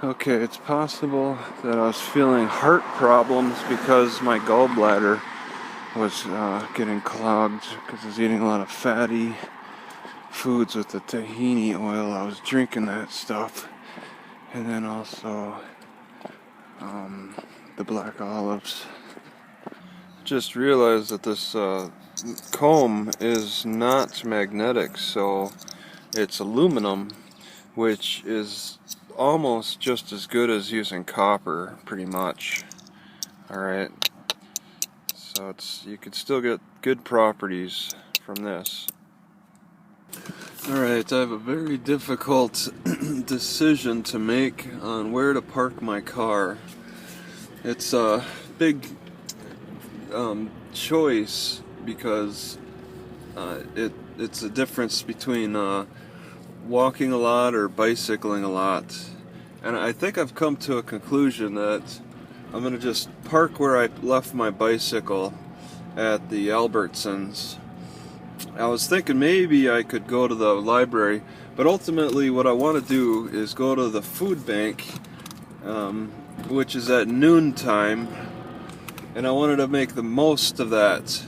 Okay, it's possible that I was feeling heart problems because my gallbladder was getting clogged because I was eating a lot of fatty foods with the tahini oil. I was drinking that stuff. And then also the black olives. Just realized that this comb is not magnetic, so it's aluminum, which is almost just as good as using copper, pretty much. Alright, so you could still get good properties from this. Alright, I have a very difficult decision to make on where to park my car. It's a big choice because it's a difference between walking a lot or bicycling a lot. And I think I've come to a conclusion that I'm going to just park where I left my bicycle at the Albertsons. I was thinking maybe I could go to the library, but ultimately what I want to do is go to the food bank, which is at noontime, and I wanted to make the most of that.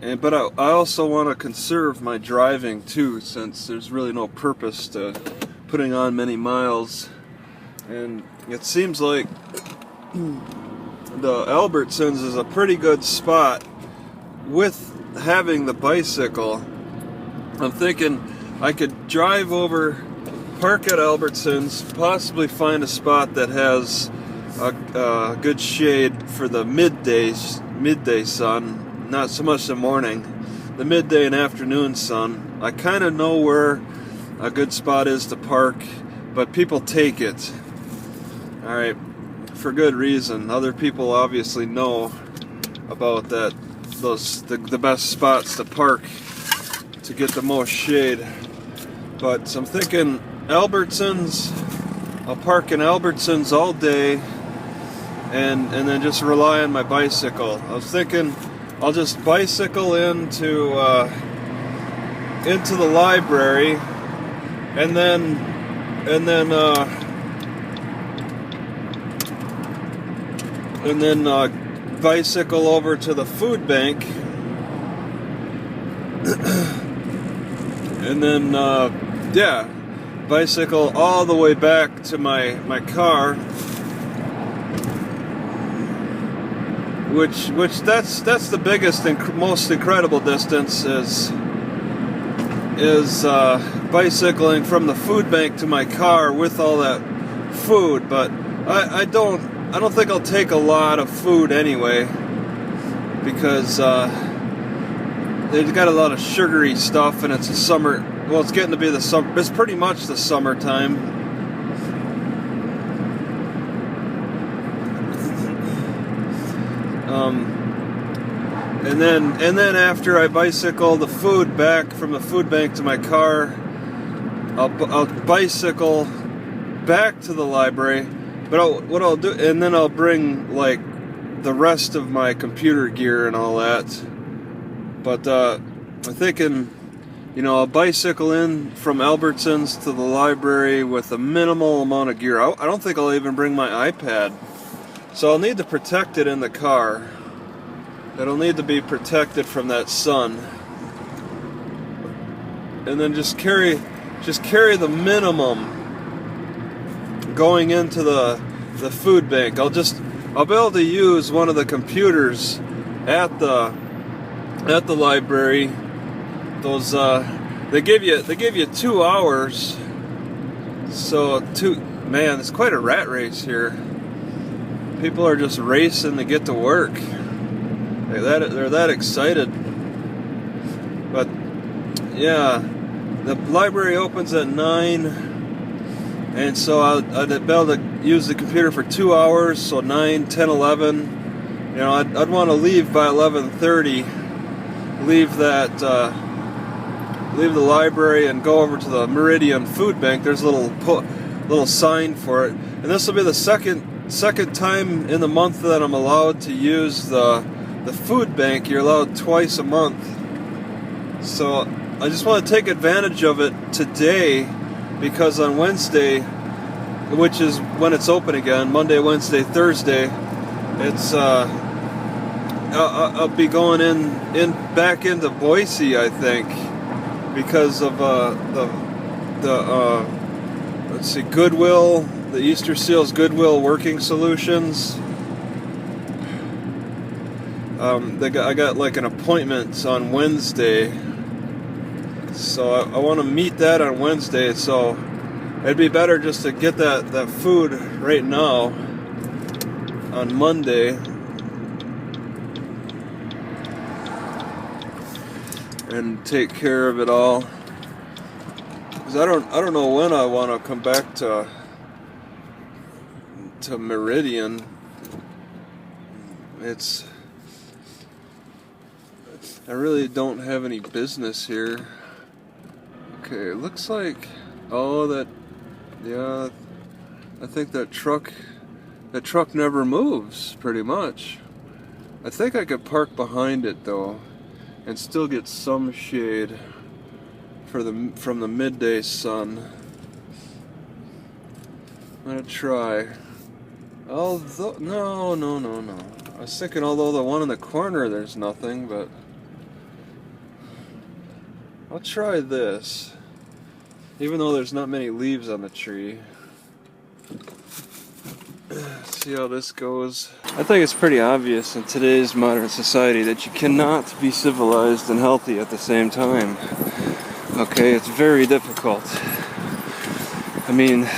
But I also want to conserve my driving too, since there's really no purpose to putting on many miles. And it seems like the Albertsons is a pretty good spot with having the bicycle. I'm thinking I could drive over, park at Albertsons, possibly find a spot that has a good shade for the midday sun. Not so much the morning, the midday and afternoon sun. I kind of know where a good spot is to park, but people take it. Alright, for good reason. Other people obviously know about that, the best spots to park to get the most shade. But I'm thinking Albertsons, I'll park in Albertsons all day and then just rely on my bicycle. I was thinking I'll just bicycle into the library, and then bicycle over to the food bank, and then bicycle all the way back to my car. Which that's the biggest and most incredible distance is bicycling from the food bank to my car with all that food. But I don't think I'll take a lot of food anyway, because they've got a lot of sugary stuff, and it's a summer. Well, it's getting to be the summer. It's pretty much the summertime. And then after I bicycle the food back from the food bank to my car, I'll bicycle back to the library. But what I'll do, and then I'll bring like the rest of my computer gear and all that. But I'm thinking, I'll bicycle in from Albertsons to the library with a minimal amount of gear. I don't think I'll even bring my iPad. So I'll need to protect it in the car. It'll need to be protected from that sun. And then just carry the minimum going into the food bank. I'll be able to use one of the computers at the library. Those they give you 2 hours. So man, it's quite a rat race here. People are just racing to get to work. They're that excited. But yeah, the library opens at 9, and so I'd be able to use the computer for 2 hours. So 9, 10, 11. I'd want to leave by 11:30. Leave the library and go over to the Meridian food bank. There's a little sign for it, and this will be the second time in the month that I'm allowed to use the food bank. You're allowed twice a month. So I just want to take advantage of it today, because on Wednesday which is when it's open again, Monday, Wednesday, Thursday. It's I'll be going back into Boise, I think, because of let's see, Goodwill, the Easter Seals Goodwill Working Solutions. I got like an appointment on Wednesday, so I want to meet that on Wednesday. So it'd be better just to get that food right now on Monday. And take care of it all. 'Cause I don't know when I want to come back to Meridian. I really don't have any business here. Okay, it looks like yeah, I think that truck never moves pretty much. I think I could park behind it though and still get some shade from the midday sun. I'm gonna try. Although no. I was thinking, although the one in the corner there's nothing, but I'll try this. Even though there's not many leaves on the tree. See how this goes. I think it's pretty obvious in today's modern society that you cannot be civilized and healthy at the same time. Okay, it's very difficult. I mean,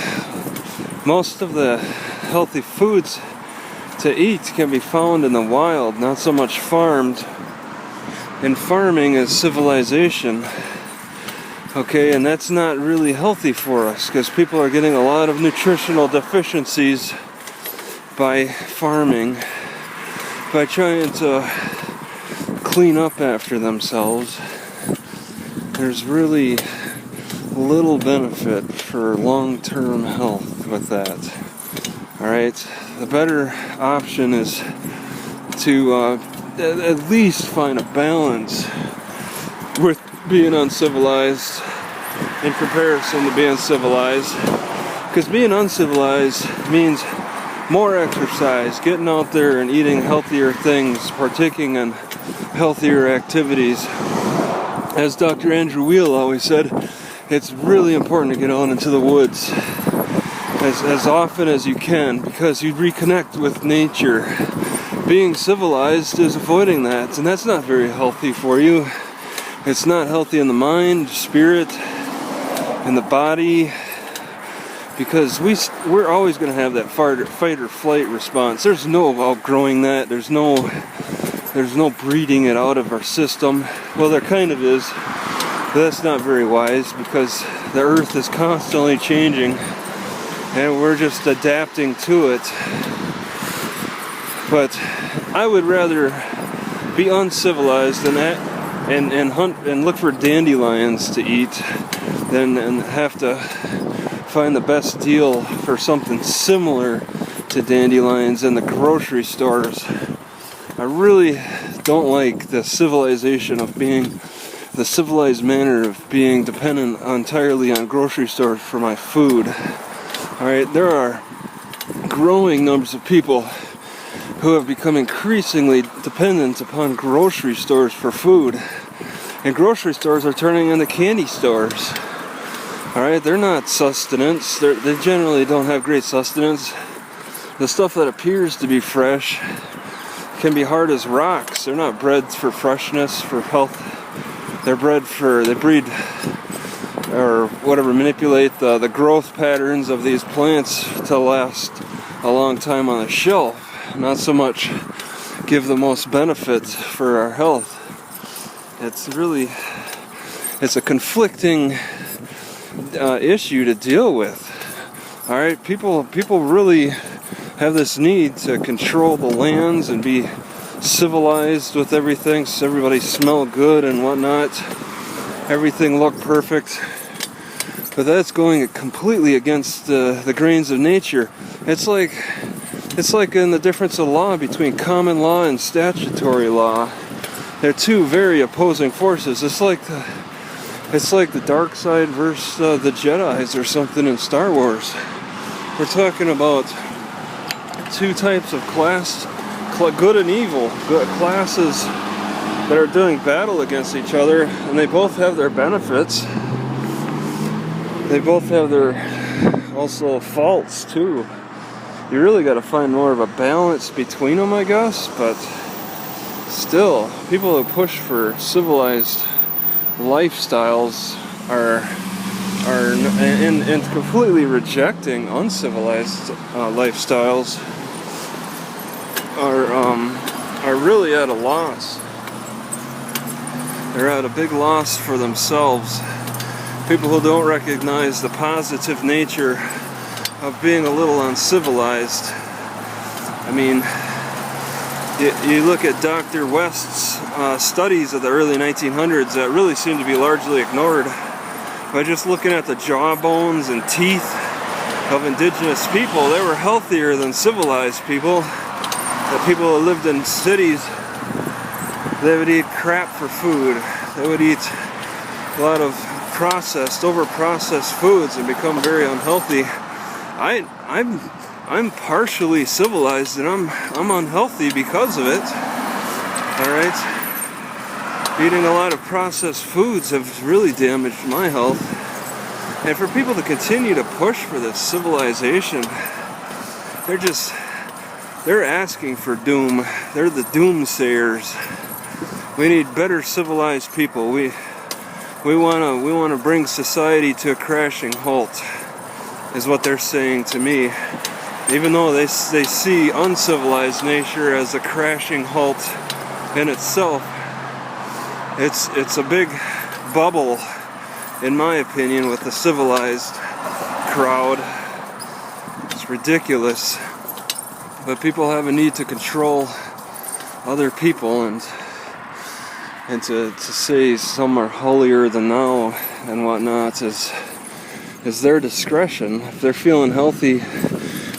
most of the healthy foods to eat can be found in the wild, not so much farmed. And farming is civilization. Okay, and that's not really healthy for us because people are getting a lot of nutritional deficiencies by farming, by trying to clean up after themselves. There's really little benefit for long-term health with that. Alright, the better option is to at least find a balance with being uncivilized in comparison to being civilized. Because being uncivilized means more exercise, getting out there and eating healthier things, partaking in healthier activities. As Dr. Andrew Weil always said, it's really important to get out into the woods as often as you can because you reconnect with nature. Being civilized is avoiding that, and that's not very healthy for you. It's not healthy in the mind, spirit, and the body. Because we're always going to have that fight or flight response. There's no outgrowing that. There's no breeding it out of our system. Well, there kind of is, but that's not very wise because the earth is constantly changing and we're just adapting to it. But I would rather be uncivilized and hunt and look for dandelions to eat than have to find the best deal for something similar to dandelions in the grocery stores. I really don't like the civilization of being, the civilized manner of being dependent entirely on grocery stores for my food. Alright, there are growing numbers of people who have become increasingly dependent upon grocery stores for food. And grocery stores are turning into candy stores. Alright, they're not sustenance. They generally don't have great sustenance. The stuff that appears to be fresh can be hard as rocks. They're not bred for freshness, for health. They breed or whatever, manipulate the growth patterns of these plants to last a long time on the shelf. Not so much give the most benefit for our health. It's a conflicting issue to deal with. All right, people really have this need to control the lands and be civilized with everything, so everybody smell good and whatnot. Everything look perfect. But that's going completely against the grains of nature. It's like in the difference of law between common law and statutory law. They're two very opposing forces. It's like the dark side versus the Jedis or something in Star Wars. we're talking about two types of class, good and evil, good classes that are doing battle against each other, and they both have their benefits. They both have their also faults too. You really got to find more of a balance between them, I guess, but still, people who push for civilized lifestyles are and completely rejecting uncivilized lifestyles are really at a loss. They're at a big loss for themselves. People who don't recognize the positive nature of being a little uncivilized. I mean, you look at Dr. West's studies of the early 1900s that really seem to be largely ignored. By just looking at the jawbones and teeth of indigenous people, they were healthier than civilized people. The people who lived in cities, they would eat crap for food. They would eat a lot of over-processed foods and become very unhealthy. I'm partially civilized and I'm unhealthy because of it. All right. Eating a lot of processed foods have really damaged my health. And for people to continue to push for this civilization, they're asking for doom. They're the doomsayers. We need better civilized people. We want to bring society to a crashing halt, is what they're saying to me. Even though they see uncivilized nature as a crashing halt in itself. It's a big bubble, in my opinion, with the civilized crowd. It's ridiculous. But people have a need to control other people and to say some are holier than thou and whatnot is their discretion. If they're feeling healthy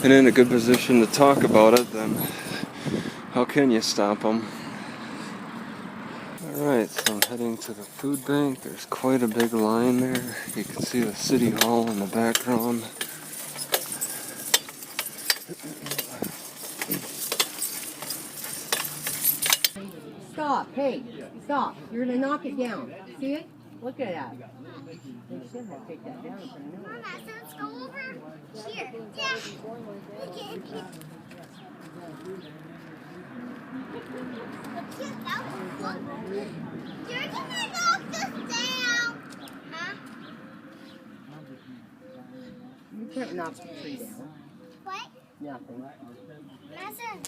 and in a good position to talk about it, then how can you stop them? Alright, so I'm heading to the food bank. There's quite a big line there. You can see the city hall in the background. Stop, hey, stop. You're going to knock it down. See it? Look at that. They should have taken that down for a minute. Mama, so let's go over here. Yeah. You're gonna knock this down. Huh? You can't knock the tree down. What? Nothing. Listen.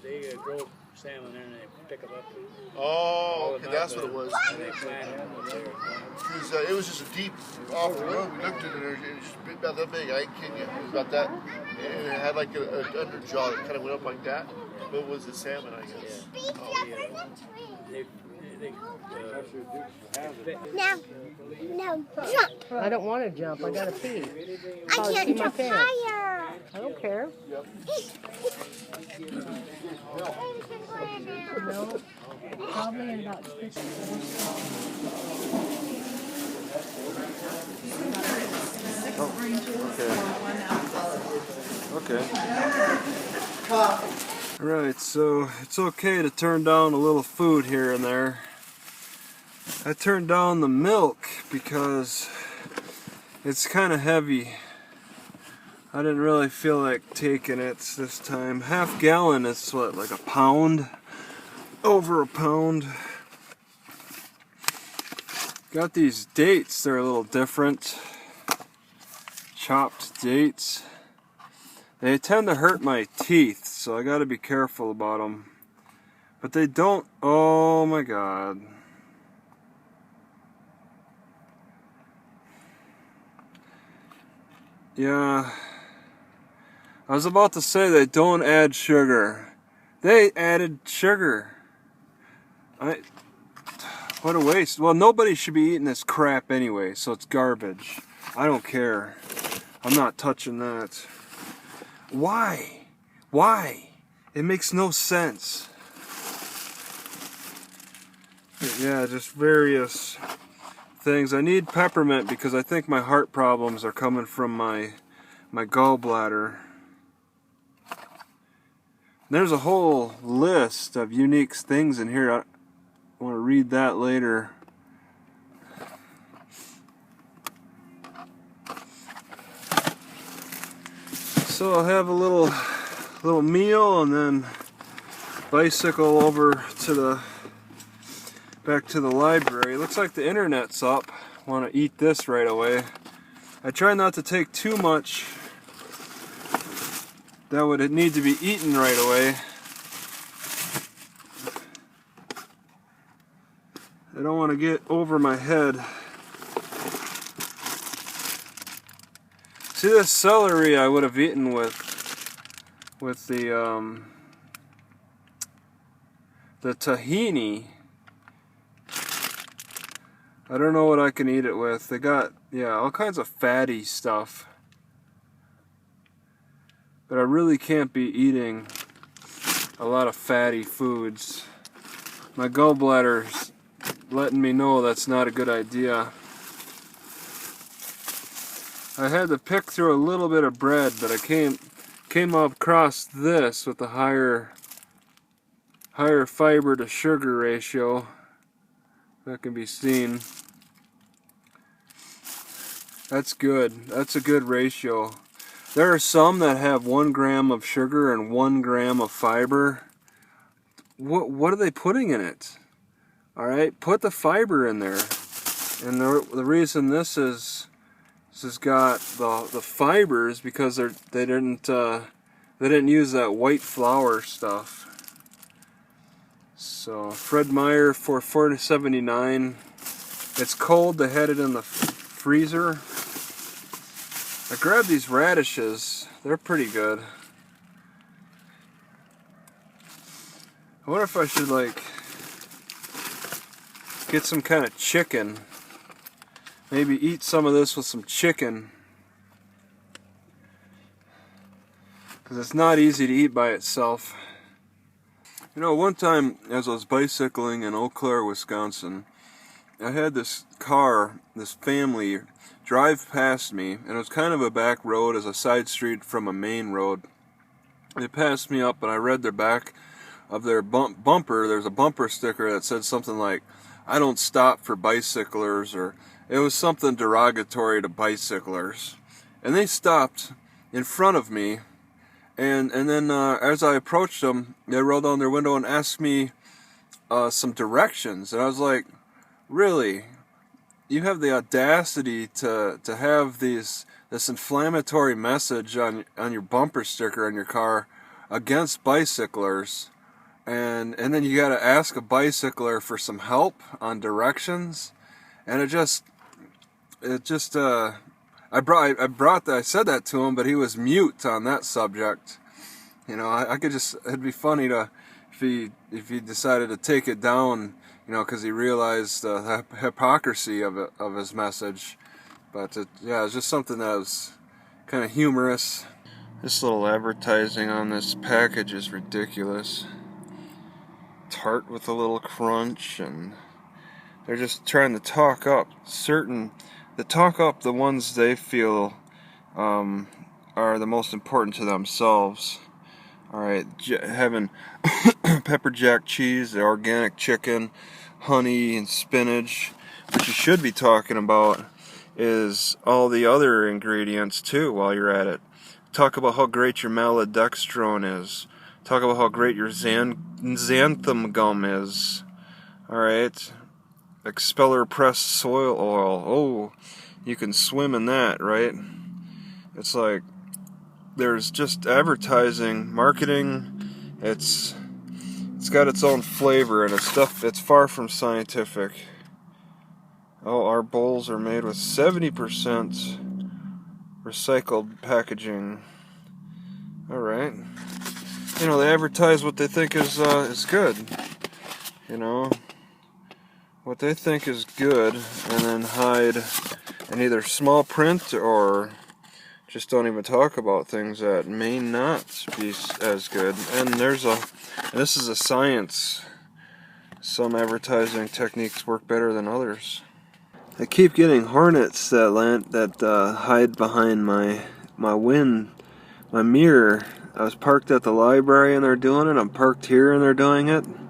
They grow salmon there and they pick them up. Oh, okay, that's what it was. And they plant them over there. It was just a deep off the road. We looked at it, and it was just about that big. I ain't kidding you. It was about that. And it had like an underjaw that kind of went up like that. But it was the salmon, I guess. No, jump. I don't want to jump. I got to pee. I can't jump higher. I don't care. No, probably in about 50 Okay. Right, so it's okay to turn down a little food here and there. I turned down the milk because it's kind of heavy. I didn't really feel like taking it this time. Half gallon is what, like a pound? Over a pound. Got these dates, they're a little different. Chopped dates. They tend to hurt my teeth, so I gotta be careful about them. But they don't, oh my god. Yeah. I was about to say they don't add sugar. They added sugar. What a waste. Well, nobody should be eating this crap anyway, so it's garbage. I don't care. I'm not touching that. Why? Why? It makes no sense. But yeah, just various things. I need peppermint because I think my heart problems are coming from my gallbladder. There's a whole list of unique things in here. I want to read that later. So I'll have a little meal and then bicycle over to back to the library. Looks like the internet's up. Want to eat this right away. I try not to take too much that would need to be eaten right away. I don't want to get over my head. See, this celery I would have eaten with the tahini. I don't know what I can eat it with. They got, yeah, all kinds of fatty stuff. But I really can't be eating a lot of fatty foods. My gallbladder's letting me know that's not a good idea. I had to pick through a little bit of bread, but I came across this with the higher fiber to sugar ratio. That can be seen. That's good. That's a good ratio. There are some that have 1 gram of sugar and 1 gram of fiber. What are they putting in it? All right, put the fiber in there. And the reason this has got the fibers because they didn't use that white flour stuff. So Fred Meyer for $4.79. It's cold. They had it in the freezer. I grabbed these radishes. They're pretty good. I wonder if I should like get some kind of chicken. Maybe eat some of this with some chicken. Because it's not easy to eat by itself. You know, one time as I was bicycling in Eau Claire, Wisconsin, I had this car, this family, drive past me, and it was kind of a back road as a side street from a main road. They passed me up, and I read their back of their bumper. There's a bumper sticker that said something like, "I don't stop for bicyclers," or it was something derogatory to bicyclers. And they stopped in front of me, and then as I approached them, they rolled down their window and asked me some directions. And I was like, really? You have the audacity to have this inflammatory message on your bumper sticker on your car against bicyclers, and then you got to ask a bicycler for some help on directions, and I said that to him, but he was mute on that subject. You know, I could just, it'd be funny if he decided to take it down, you know, because he realized the hypocrisy of his message. But yeah, it's just something that was kind of humorous. This little advertising on this package is ridiculous. Tart with a little crunch, and they're just trying to talk up the ones they feel are the most important to themselves. All right, having pepper jack cheese, the organic chicken, honey, and spinach. What you should be talking about is all the other ingredients too while you're at it. Talk about how great your maltodextrine is. Talk about how great your xanthan gum is. Alright. Expeller pressed soil oil. Oh, you can swim in that, right? It's like there's just advertising, marketing. It's got its own flavor, and it's far from scientific. Oh, our bowls are made with 70% recycled packaging. Alright. You know, they advertise what they think is good. You know, what they think is good, and then hide in either small print or just don't even talk about things that may not be as good. And this is a science. Some advertising techniques work better than others. I keep getting hornets that hide behind my mirror. I was parked at the library and they're doing it. I'm parked here and they're doing it.